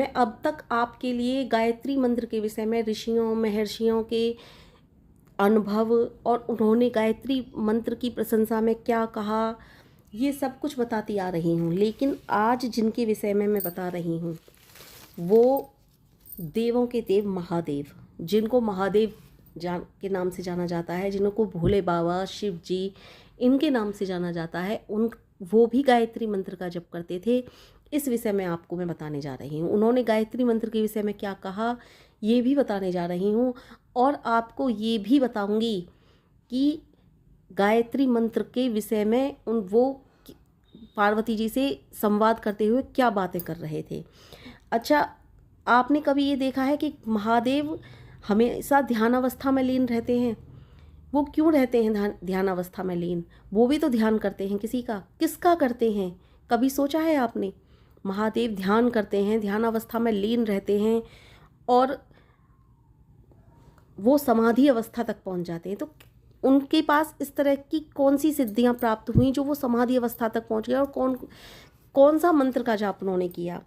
मैं अब तक आपके लिए गायत्री मंत्र के विषय में ऋषियों महर्षियों के अनुभव और उन्होंने गायत्री मंत्र की प्रशंसा में क्या कहा, ये सब कुछ बताती आ रही हूँ। लेकिन आज जिनके विषय में मैं बता रही हूँ वो देवों के देव महादेव, जिनको महादेव के नाम से जाना जाता है, जिनको भोले बाबा शिव जी इनके नाम से जाना जाता है, वो भी गायत्री मंत्र का जप करते थे। इस विषय में आपको मैं बताने जा रही हूँ। उन्होंने गायत्री मंत्र के विषय में क्या कहा ये भी बताने जा रही हूँ, और आपको ये भी बताऊंगी कि गायत्री मंत्र के विषय में वो पार्वती जी से संवाद करते हुए क्या बातें कर रहे थे। अच्छा, आपने कभी ये देखा है कि महादेव हमेशा ध्यानावस्था में लीन रहते हैं? वो क्यों रहते हैं ध्यानावस्था में लीन? वो भी तो ध्यान करते हैं किसका करते हैं? कभी सोचा है आपने? महादेव ध्यान करते हैं, ध्यानावस्था में लीन रहते हैं और वो समाधि अवस्था तक पहुंच जाते हैं। तो उनके पास इस तरह की कौन सी सिद्धियां प्राप्त हुई जो वो समाधि अवस्था तक पहुंच गए, और कौन सा मंत्र का जाप उन्होंने किया?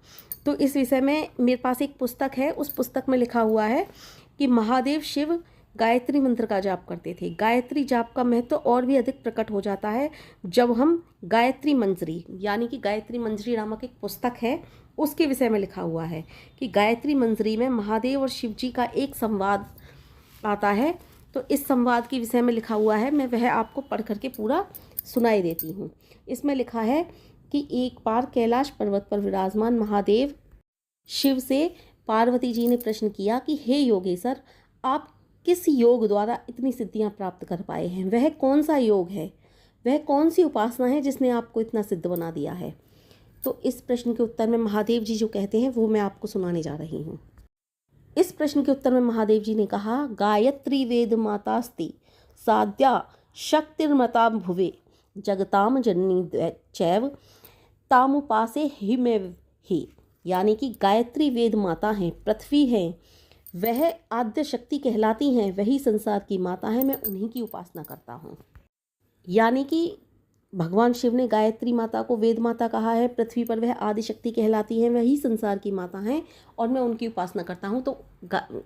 तो इस विषय में मेरे पास एक पुस्तक है, उस पुस्तक में लिखा हुआ है कि महादेव शिव गायत्री मंत्र का जाप करते थे। गायत्री जाप का महत्व और भी अधिक प्रकट हो जाता है जब हम गायत्री मंजरी, यानी कि गायत्री मंजरी नामक एक पुस्तक है, उसके विषय में लिखा हुआ है कि गायत्री मंजरी में महादेव और शिव जी का एक संवाद आता है। तो इस संवाद के विषय में लिखा हुआ है, मैं वह आपको पढ़ करके पूरा सुनाई देती हूँ। इसमें लिखा है कि एक बार कैलाश पर्वत पर विराजमान महादेव शिव से पार्वती जी ने प्रश्न किया कि हे योगेश्वर, आप किस योग द्वारा इतनी सिद्धियां प्राप्त कर पाए हैं? वह कौन सा योग है, वह कौन सी उपासना है जिसने आपको इतना सिद्ध बना दिया है? तो इस प्रश्न के उत्तर में महादेव जी जो कहते हैं वो मैं आपको सुनाने जा रही हूँ। इस प्रश्न के उत्तर में महादेव जी ने कहा, गायत्री वेद मातास्ति साध्या शक्तिर्मता भुवे जगताम जननी चैव तामुपासे ही में ही। यानी कि गायत्री वेद माता हैं, पृथ्वी हैं, वह आद्य शक्ति कहलाती हैं, वही संसार की माता है, मैं उन्हीं की उपासना करता हूँ। यानी कि भगवान शिव ने गायत्री माता को वेद माता कहा है, पृथ्वी पर वह आदि शक्ति कहलाती हैं, वही संसार की माता हैं और मैं उनकी उपासना करता हूँ। तो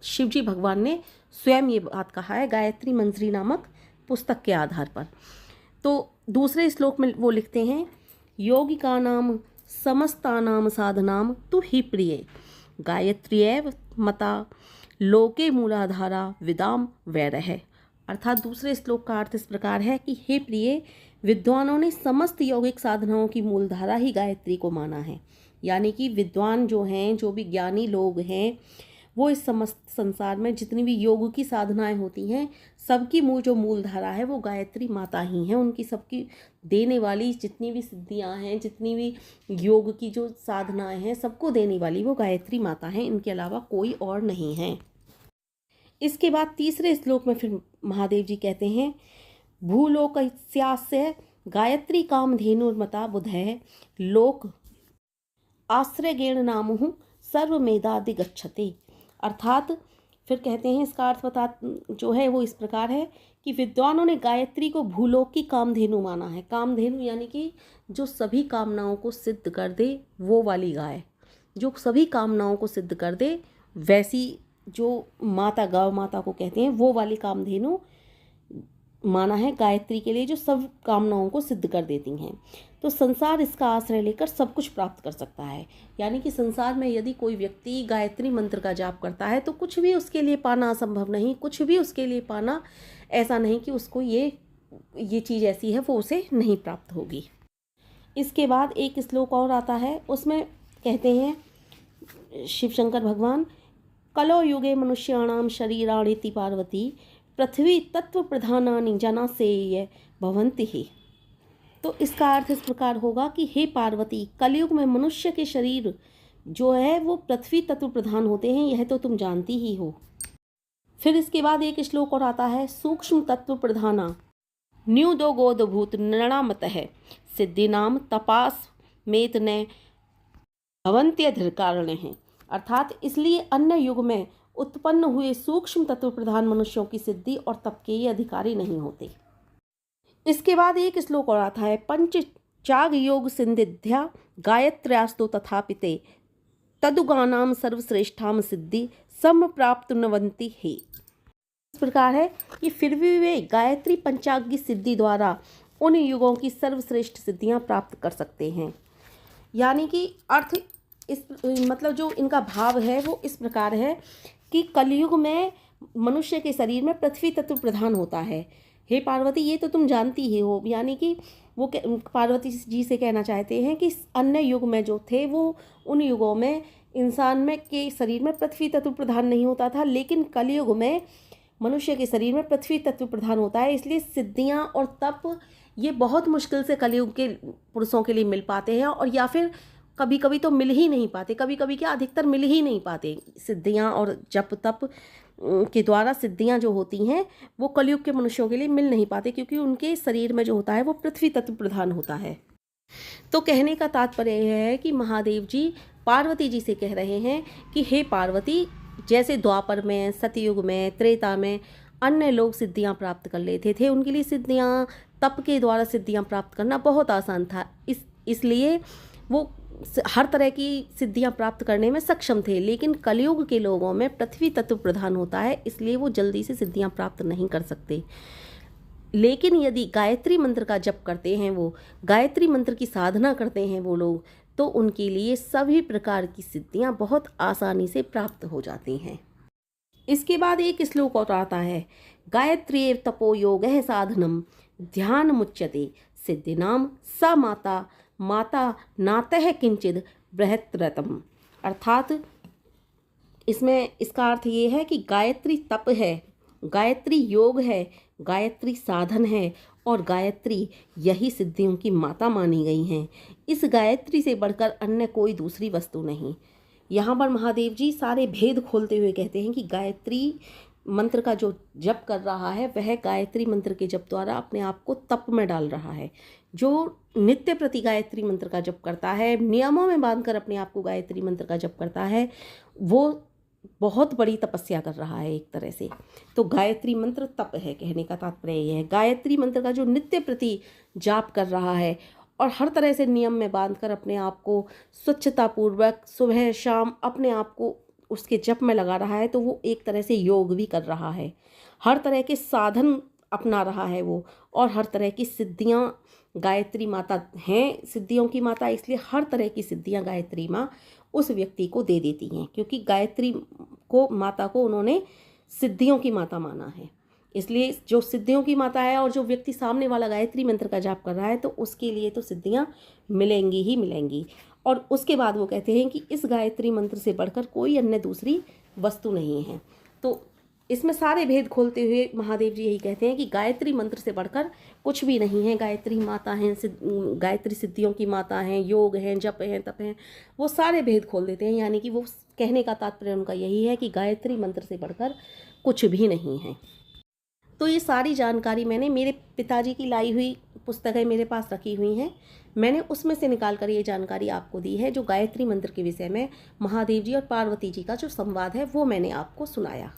शिव जी भगवान ने स्वयं ये बात कहा है गायत्री मंजरी नामक पुस्तक के आधार पर। तो दूसरे श्लोक में वो लिखते हैं, योगिका नाम समस्तानाम साधनाम तु ही प्रिय गायत्र्यैव मता लोके मूलाधारा विदाम वैरह। अर्थात दूसरे श्लोक का अर्थ इस प्रकार है कि हे प्रिय, विद्वानों ने समस्त यौगिक साधनाओं की मूलधारा ही गायत्री को माना है। यानी कि विद्वान जो हैं, जो भी ज्ञानी लोग हैं, वो इस समस्त संसार में जितनी भी योग की साधनाएं होती हैं, सबकी जो मूलधारा है वो गायत्री माता ही है। उनकी सबकी देने वाली जितनी भी सिद्धियां हैं, जितनी भी योग की जो साधनाएं हैं, सबको देने वाली वो गायत्री माता है, इनके अलावा कोई और नहीं है। इसके बाद तीसरे श्लोक में फिर महादेव जी कहते हैं, भूलोकस्यास्य गायत्री कामधेनुर्मता बुधै लोक आश्रयगेण नामुः सर्वमेधादि गच्छते। अर्थात फिर कहते हैं, इसका अर्थ जो है वो इस प्रकार है कि विद्वानों ने गायत्री को भूलोक की कामधेनु माना है। कामधेनु यानी कि जो सभी कामनाओं को सिद्ध कर दे, वो वाली गाय, जो सभी कामनाओं को सिद्ध कर दे, वैसी जो माता, गौ माता को कहते हैं, वो वाली कामधेनु माना है गायत्री के लिए, जो सब कामनाओं को सिद्ध कर देती हैं। तो संसार इसका आश्रय लेकर सब कुछ प्राप्त कर सकता है। यानी कि संसार में यदि कोई व्यक्ति गायत्री मंत्र का जाप करता है तो कुछ भी उसके लिए पाना असंभव नहीं, कुछ भी उसके लिए पाना ऐसा नहीं कि उसको ये चीज़ ऐसी है वो उसे नहीं प्राप्त होगी। इसके बाद एक श्लोक और आता है, उसमें कहते हैं शिव शंकर भगवान, कलो युगे मनुष्याणाम शरीराणीति पार्वती पृथ्वी तत्व प्रधानानि जना से भवंति ही। तो इसका अर्थ इस प्रकार होगा कि हे पार्वती, कलयुग में मनुष्य के शरीर जो है वो पृथ्वी तत्व प्रधान होते हैं, यह तो तुम जानती ही हो। फिर इसके बाद एक श्लोक और आता है, सूक्ष्म तत्व प्रधाना न्यूदो गोदभूत नृणामतः सिद्धिनाम तपास मेत ने भवंत्यधिर कारण है। अर्थात इसलिए अन्य युग में उत्पन्न हुए सूक्ष्म तत्व प्रधान मनुष्यों की सिद्धि और तप के ये अधिकारी नहीं होते। इसके बाद एक श्लोक और आता है, पंच चाग योग सिंधिध्या गायत्र्यास्तु तथापिते तदुगानाम सर्वश्रेष्ठाम सिद्धि सम प्राप्त नवंती है। इस प्रकार है कि फिर भी वे गायत्री पंचांग की सिद्धि द्वारा उन युगों की सर्वश्रेष्ठ सिद्धियां प्राप्त कर सकते हैं। यानी कि अर्थ इस मतलब जो इनका भाव है वो इस प्रकार है कि कलयुग में मनुष्य के शरीर में पृथ्वी तत्व प्रधान होता है। हे पार्वती, ये तो तुम जानती ही हो। यानी कि वो पार्वती जी से कहना चाहते हैं कि अन्य युग में जो थे वो उन युगों में इंसान में के शरीर में पृथ्वी तत्व प्रधान नहीं होता था, लेकिन कलयुग में मनुष्य के शरीर में पृथ्वी तत्व प्रधान होता है। इसलिए सिद्धियां और तप ये बहुत मुश्किल से कलयुग के पुरुषों के लिए मिल पाते हैं, और या फिर कभी कभी तो मिल ही नहीं पाते, कभी कभी क्या अधिकतर मिल ही नहीं पाते। सिद्धियां और जप तप के द्वारा सिद्धियां जो होती हैं वो कलयुग के मनुष्यों के लिए मिल नहीं पाते, क्योंकि उनके शरीर में जो होता है वो पृथ्वी तत्व प्रधान होता है। तो कहने का तात्पर्य यह है कि महादेव जी पार्वती जी से कह रहे हैं कि हे पार्वती, जैसे द्वापर में, सतयुग में, त्रेता में अन्य लोग सिद्धियां प्राप्त कर लेते थे, उनके लिए सिद्धियां तप के द्वारा सिद्धियां प्राप्त करना बहुत आसान था। इसलिए वो हर तरह की सिद्धियां प्राप्त करने में सक्षम थे। लेकिन कलयुग के लोगों में पृथ्वी तत्व प्रधान होता है, इसलिए वो जल्दी से सिद्धियां प्राप्त नहीं कर सकते। लेकिन यदि गायत्री मंत्र का जप करते हैं, वो गायत्री मंत्र की साधना करते हैं वो लोग, तो उनके लिए सभी प्रकार की सिद्धियां बहुत आसानी से प्राप्त हो जाती हैं। इसके बाद एक श्लोक और आता है, गायत्री तपो योग साधनम ध्यान मुच्यते सिद्धिनाम सा माता माता नातः किंचिद बृहत्रतम। अर्थात इसमें इसका अर्थ ये है कि गायत्री तप है, गायत्री योग है, गायत्री साधन है, और गायत्री यही सिद्धियों की माता मानी गई हैं। इस गायत्री से बढ़कर अन्य कोई दूसरी वस्तु नहीं। यहाँ पर महादेव जी सारे भेद खोलते हुए कहते हैं कि गायत्री मंत्र का जो जप कर रहा है वह गायत्री मंत्र के जप द्वारा अपने आप को तप में डाल रहा है। जो नित्य प्रति गायत्री मंत्र का जप करता है, नियमों में बांधकर अपने आप को गायत्री मंत्र का जप करता है, वो बहुत बड़ी तपस्या कर रहा है एक तरह से। तो गायत्री मंत्र तप है, कहने का तात्पर्य यह है। गायत्री मंत्र का जो नित्य प्रति जाप कर रहा है और हर तरह से नियम में बांधकर अपने आप को स्वच्छतापूर्वक सुबह शाम अपने आप को उसके जप में लगा रहा है, तो वो एक तरह से योग भी कर रहा है। हर तरह के साधन अपना रहा है वो, और हर तरह की सिद्धियां गायत्री माता हैं, सिद्धियों की माता, इसलिए हर तरह की सिद्धियां गायत्री माँ उस व्यक्ति को दे देती हैं, क्योंकि गायत्री को माता को उन्होंने सिद्धियों की माता माना है। इसलिए जो सिद्धियों की माता है और जो व्यक्ति सामने वाला गायत्री मंत्र का जाप कर रहा है, तो उसके लिए तो सिद्धियां मिलेंगी ही मिलेंगी। और उसके बाद वो कहते हैं कि इस गायत्री मंत्र से बढ़कर कोई अन्य दूसरी वस्तु नहीं है। तो इसमें सारे भेद खोलते हुए महादेव जी यही कहते हैं कि गायत्री मंत्र से बढ़कर कुछ भी नहीं है। गायत्री माता हैं, गायत्री सिद्धियों की माता हैं, योग हैं, जप हैं, तप हैं, वो सारे भेद खोल देते हैं। यानी कि वो कहने का तात्पर्य उनका यही है कि गायत्री मंत्र से बढ़कर कुछ भी नहीं है। तो ये सारी जानकारी मैंने मेरे पिताजी की लाई हुई पुस्तकें मेरे पास रखी हुई हैं, मैंने उसमें से निकाल कर ये जानकारी आपको दी है। जो गायत्री मंत्र के विषय में महादेव जी और पार्वती जी का जो संवाद है वो मैंने आपको सुनाया।